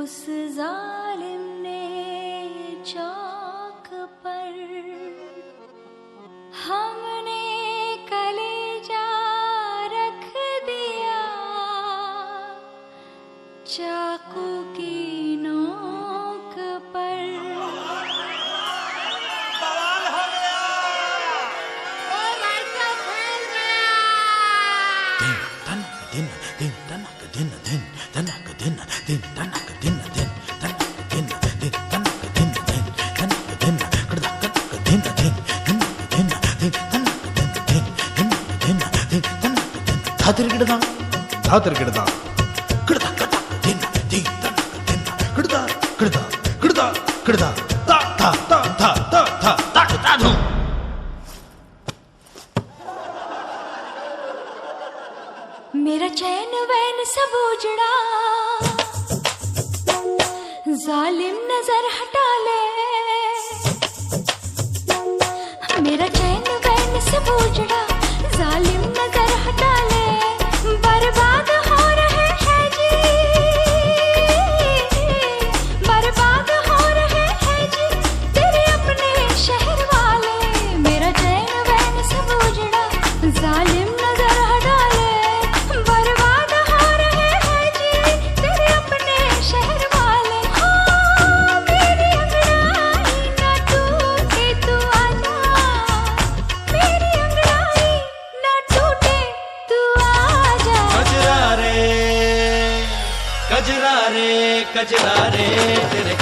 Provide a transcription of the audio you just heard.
उस जालिम ने चौक पर हमने कलेजा रख दिया, चाकू की नोक पर। बवाल हो गया। ओ लड़का फैल गया। दिन दिन तनक दिन दिन तनक दिन दिन तनक दिन दिन तनक दिन दिन तनक दिन दिन तनक दिन कड़दा कड़क दिन दिन तनक दिन दिन तनक दिन दिन दिन दिन तनक दिन धातर गिड़दा कड़दा कड़क दिन दिन तनक दिन कड़दा कड़दा कड़दा कड़दा ता ता ता ता ता ता ताक ताधू। मेरा चैन वैन सब उजड़ा, जालिम नजर हटा ले। मेरा चैन वैन सब उजड़ा, जालिम नजर हटा ले। बर्बाद हो रहे हैं जी, बर्बाद हो रहे हैं जी तेरे अपने शहर वाले। मेरा चैन वैन सब उजड़ा, जालिम नजर हटा ले। बर्बाद हो रहे हैं जी तेरे अपने शहर वाले। हाँ मेरी अंगड़ाई ना टूटे तू आजा, मेरी अंगड़ाई ना टूटे तू आजा। कजरा रे कजरा रे कजरा रे तेरे